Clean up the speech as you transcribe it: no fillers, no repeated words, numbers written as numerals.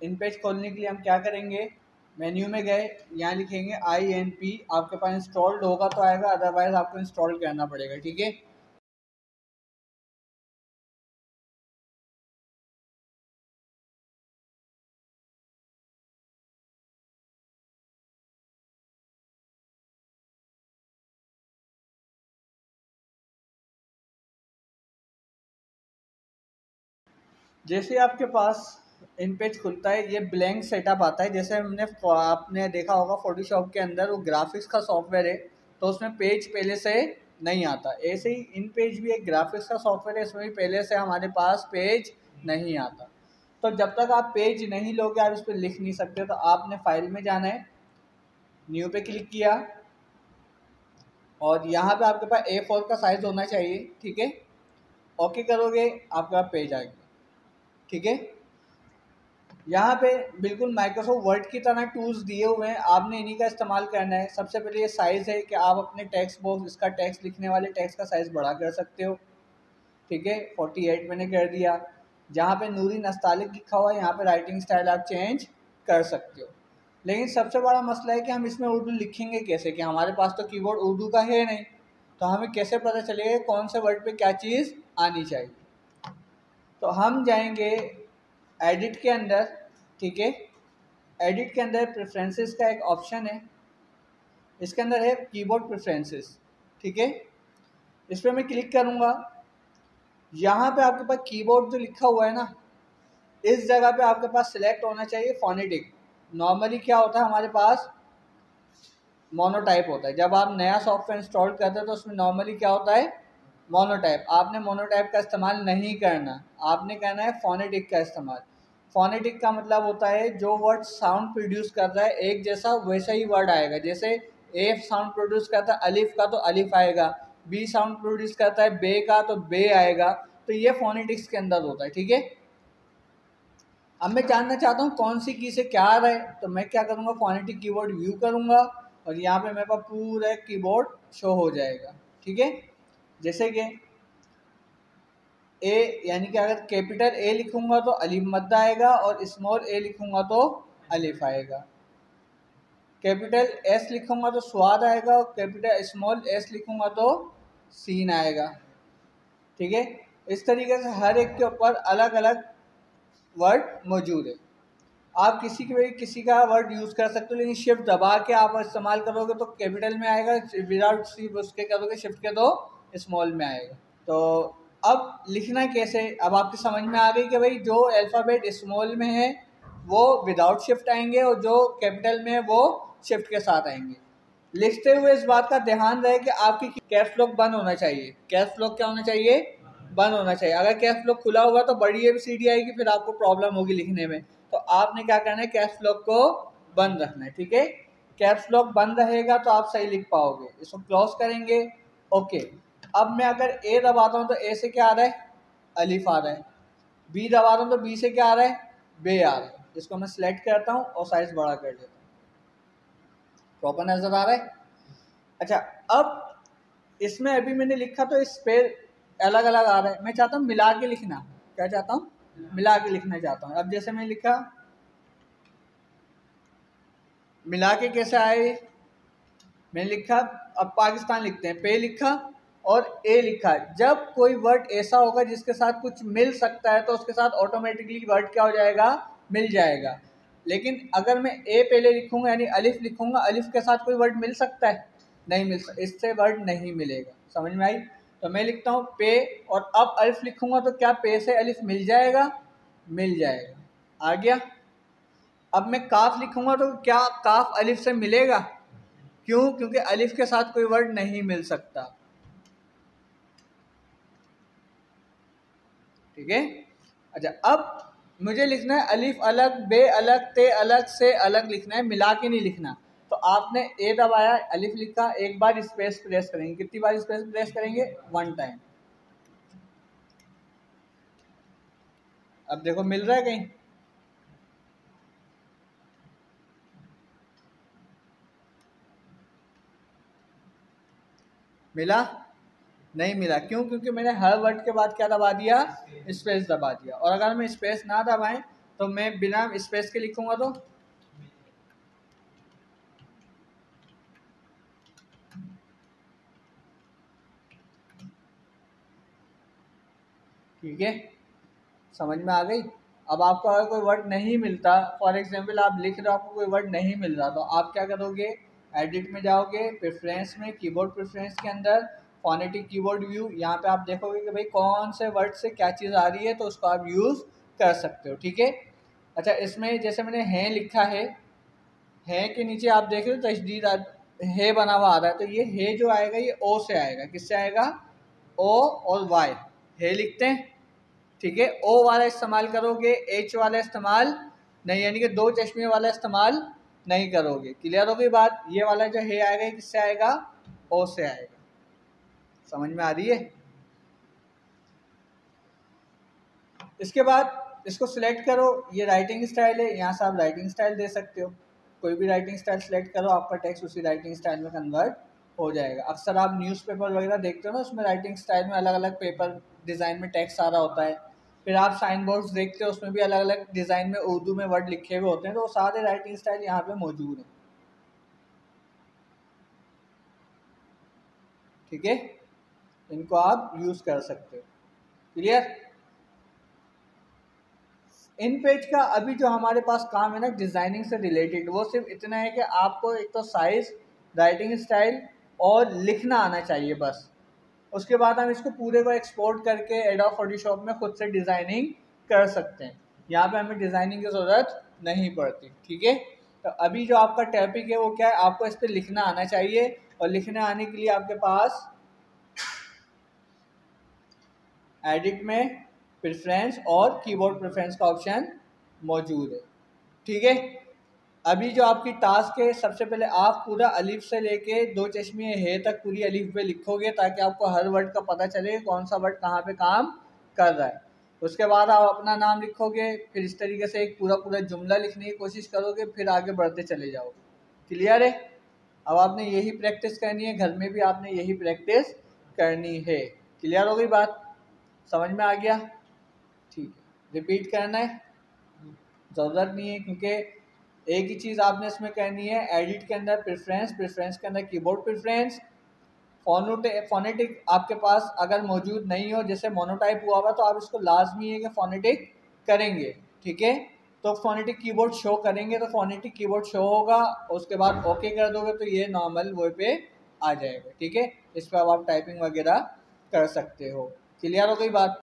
इन page खोलने के लिए हम क्या करेंगे, मेन्यू में गए, यहाँ लिखेंगे INP, आपके पास इंस्टॉल्ड होगा तो आएगा, अदरवाइज आपको इंस्टॉल करना पड़ेगा। ठीक है, जैसे आपके पास इन पेज खुलता है, ये ब्लैंक सेटअप आता है। जैसे आपने देखा होगा फोटोशॉप के अंदर वो ग्राफिक्स का सॉफ्टवेयर है, तो उसमें पेज पहले से नहीं आता। ऐसे ही इन पेज भी एक ग्राफिक्स का सॉफ्टवेयर है, इसमें भी पहले से हमारे पास पेज नहीं आता। तो जब तक आप पेज नहीं लोगे आप इस पर लिख नहीं सकते। तो आपने फाइल में जाना है, न्यू पे क्लिक किया, और यहाँ पे आपके पास A4 का साइज होना चाहिए। ठीक है, ओके करोगे आपके पास पेज आएगा। ठीक है, यहाँ पे बिल्कुल माइक्रोसॉफ्ट वर्ड की तरह टूल्स दिए हुए हैं, आपने इन्हीं का इस्तेमाल करना है। सबसे पहले ये साइज़ है कि आप अपने टेक्स्ट बॉक्स, इसका टेक्स्ट लिखने वाले टेक्स्ट का साइज़ बड़ा कर सकते हो। ठीक है, 48 मैंने कर दिया। जहाँ पे नूरी नस्तालिक लिखा हुआ है यहाँ पे राइटिंग स्टाइल आप चेंज कर सकते हो। लेकिन सबसे बड़ा मसला है कि हम इसमें उर्दू लिखेंगे कैसे, कि हमारे पास तो कीबोर्ड उर्दू का है नहीं, तो हमें कैसे पता चलेगा कौन से वर्ड पे क्या चीज़ आनी चाहिए। तो हम जाएंगे एडिट के अंदर। ठीक है, एडिट के अंदर प्रेफरेंसेस का एक ऑप्शन है, इसके अंदर है कीबोर्ड प्रेफरेंसेस। ठीक है, इस पर मैं क्लिक करूँगा। यहाँ पे आपके पास कीबोर्ड जो लिखा हुआ है ना, इस जगह पे आपके पास सिलेक्ट होना चाहिए फोनेटिक। नॉर्मली क्या होता है हमारे पास मोनोटाइप होता है। जब आप नया सॉफ्टवेयर इंस्टॉल करते हैं तो उसमें नॉर्मली क्या होता है, मोनोटाइप। आपने मोनोटाइप का इस्तेमाल नहीं करना, आपने करना है फोनेटिक का इस्तेमाल। फोनेटिक का मतलब होता है जो वर्ड साउंड प्रोड्यूस कर रहा है एक जैसा वैसा ही वर्ड आएगा। जैसे ए साउंड प्रोड्यूस करता है अलिफ का तो अलिफ आएगा, बी साउंड प्रोड्यूस करता है बे का तो बे आएगा। तो ये फोनेटिक्स के अंदर होता है। ठीक है, अब मैं जानना चाहता हूँ कौन सी की से क्या आ रहा है, तो मैं क्या करूँगा, फोनेटिक कीबोर्ड व्यू करूँगा और यहाँ पे मेरे पास पूरा कीबोर्ड शो हो जाएगा। ठीक है, जैसे कि ए, यानी कि अगर कैपिटल ए लिखूंगा तो अलिफ मद्दा आएगा, और स्मॉल ए लिखूंगा तो अलिफ आएगा। कैपिटल एस लिखूंगा तो स्वाद आएगा, और कैपिटल स्मॉल एस लिखूंगा तो सीन आएगा। ठीक है, इस तरीके से हर एक के ऊपर अलग अलग वर्ड मौजूद है। आप किसी का वर्ड यूज़ कर सकते हो, लेकिन शिफ्ट दबा के आप इस्तेमाल करोगे तो कैपिटल में आएगा, विदाउट उसके करोगे शिफ्ट के तो स्मॉल में आएगा। तो अब लिखना कैसे, अब आपकी समझ में आ गई कि भाई जो अल्फ़ाबेट स्मॉल में है वो विदाउट शिफ्ट आएंगे, और जो कैपिटल में है वो शिफ्ट के साथ आएंगे। लिखते हुए इस बात का ध्यान रहे कि आपकी कैप्स लॉक बंद होना चाहिए। कैप्स लॉक क्या होना चाहिए, बंद होना चाहिए। अगर कैप्स लॉक खुला हुआ तो बड़ी ABCD आएगी, फिर आपको प्रॉब्लम होगी लिखने में। तो आपने क्या करना है, कैप्स लॉक को बंद रखना है। ठीक है, कैप्स लॉक बंद रहेगा तो आप सही लिख पाओगे। इसको क्लोज करेंगे, ओके। अब मैं अगर ए दबाता हूँ तो ए से क्या आ रहा है, अलिफ आ रहा है। बी दबाता हूँ तो बी से क्या आ रहा है, बे आ रहा है। इसको मैं सिलेक्ट करता हूँ और साइज बड़ा कर देता हूँ, प्रॉपर नजर आ रहा है। अच्छा, अब इसमें अभी मैंने लिखा तो इस पे अलग अलग आ रहा है, मैं चाहता हूँ मिला के लिखना। क्या चाहता हूँ, मिला के लिखना चाहता हूँ। अब जैसे मैं लिखा, मिला के कैसे आए, मैंने लिखा, अब पाकिस्तान लिखते हैं, पे लिखा और ए लिखा। जब कोई वर्ड ऐसा होगा जिसके साथ कुछ मिल सकता है तो उसके साथ ऑटोमेटिकली वर्ड क्या हो जाएगा, मिल जाएगा। लेकिन अगर मैं ए पहले लिखूंगा यानी अलिफ लिखूंगा, अलिफ के साथ कोई वर्ड मिल सकता है, नहीं मिल सकता, इससे वर्ड नहीं मिलेगा। समझ में आई? तो मैं लिखता हूँ पे, और अब अलिफ लिखूंगा तो क्या पे से अलिफ मिल जाएगा, मिल जाएगा। आ गया। अब मैं काफ लिखूंगा तो क्या काफ अलिफ से मिलेगा, क्यों, क्योंकि अलिफ के साथ कोई वर्ड नहीं मिल सकता। ठीक है, अच्छा, अब मुझे लिखना है अलिफ अलग, बे अलग, ते अलग, से अलग लिखना है, मिला के नहीं लिखना। तो आपने ए दबाया, अलिफ लिखा, एक बार स्पेस प्रेस करेंगे। कितनी बार स्पेस प्रेस करेंगे, 1 टाइम। अब देखो मिल रहा है कहीं, मिला, नहीं मिला। क्यों, क्योंकि मैंने हर वर्ड के बाद क्या दबा दिया, स्पेस दबा दिया। और अगर हमें स्पेस ना दबाएं तो मैं बिना स्पेस के लिखूंगा तो ठीक है, समझ में आ गई। अब आपको अगर कोई वर्ड नहीं मिलता, फॉर एग्जांपल आप लिख रहे हो आपको कोई वर्ड नहीं मिल रहा, तो आप क्या करोगे, एडिट में जाओगे, प्रेफरेंस में, कीबोर्ड प्रेफरेंस के अंदर फोनेटिक कीबोर्ड व्यू, यहाँ पे आप देखोगे कि भाई कौन से वर्ड से क्या चीज़ आ रही है, तो उसको आप यूज़ कर सकते हो। ठीक है, अच्छा इसमें जैसे मैंने है लिखा है के नीचे आप देख रहे हो तशदीद है बना हुआ आ रहा है, तो ये है जो आएगा ये ओ से आएगा। किससे आएगा, ओ और वाई, है लिखते हैं। ठीक है, ओ वाला इस्तेमाल करोगे, एच वाला इस्तेमाल नहीं, यानी कि दो चश्मे वाला इस्तेमाल नहीं करोगे। क्लियर हो गई बात। ये वाला जो है आएगा ये किससे आएगा, ओ से आएगा। समझ में आ रही है। इसके बाद इसको सिलेक्ट करो, ये राइटिंग स्टाइल है, यहाँ से आप राइटिंग स्टाइल दे सकते हो, कोई भी राइटिंग स्टाइल सिलेक्ट करो, आपका टेक्स्ट उसी राइटिंग स्टाइल में कन्वर्ट हो जाएगा। अक्सर आप न्यूज़पेपर वगैरह देखते हो ना, उसमें राइटिंग स्टाइल में अलग अलग पेपर डिज़ाइन में टेक्स्ट आ रहा होता है। फिर आप साइन बोर्ड्स देखते हो, उसमें भी अलग अलग डिज़ाइन में उर्दू में वर्ड लिखे हुए होते हैं, तो वो सारे राइटिंग स्टाइल यहाँ पे मौजूद हैं। ठीक है, इनको आप यूज़ कर सकते हो। क्लियर। इन पेज का अभी जो हमारे पास काम है ना डिज़ाइनिंग से रिलेटेड, वो सिर्फ इतना है कि आपको एक तो साइज़, राइटिंग स्टाइल और लिखना आना चाहिए बस। उसके बाद हम इसको पूरे को एक्सपोर्ट करके एडोब फोटोशॉप में खुद से डिज़ाइनिंग कर सकते हैं। यहाँ पे हमें डिज़ाइनिंग की ज़रूरत नहीं पड़ती। ठीक है, तो अभी जो आपका टॉपिक है वो क्या है, आपको इस पर लिखना आना चाहिए, और लिखने आने के लिए आपके पास एडिट में प्रेफरेंस और कीबोर्ड प्रेफरेंस का ऑप्शन मौजूद है। ठीक है, अभी जो आपकी टास्क है, सबसे पहले आप पूरा अलिफ से लेके दो चश्मे है तक पूरी अलिफ पे लिखोगे, ताकि आपको हर वर्ड का पता चले कौन सा वर्ड कहाँ पे काम कर रहा है। उसके बाद आप अपना नाम लिखोगे, फिर इस तरीके से एक पूरा पूरा जुमला लिखने की कोशिश करोगे, फिर आगे बढ़ते चले जाओगे। क्लियर है। अब आपने यही प्रैक्टिस करनी है, घर में भी आपने यही प्रैक्टिस करनी है। क्लियर हो गई बात, समझ में आ गया। ठीक है, रिपीट करना है ज़रूरत नहीं है, क्योंकि एक ही चीज़ आपने इसमें करनी है। एडिट के अंदर प्रेफरेंस, प्रेफरेंस के अंदर कीबोर्ड प्रेफरेंस, फोनेटिक आपके पास अगर मौजूद नहीं हो, जैसे मोनोटाइप हुआ हुआ, तो आप इसको लाजमी है कि फोनेटिक करेंगे। ठीक है, तो फोनेटिक कीबोर्ड शो करेंगे, तो फोनेटिक कीबोर्ड शो होगा, उसके बाद ओके कर दोगे तो ये नॉर्मल वो पे आ जाएगा। ठीक है, इस पर अब आप टाइपिंग वगैरह कर सकते हो। क्लियर हो गई बात।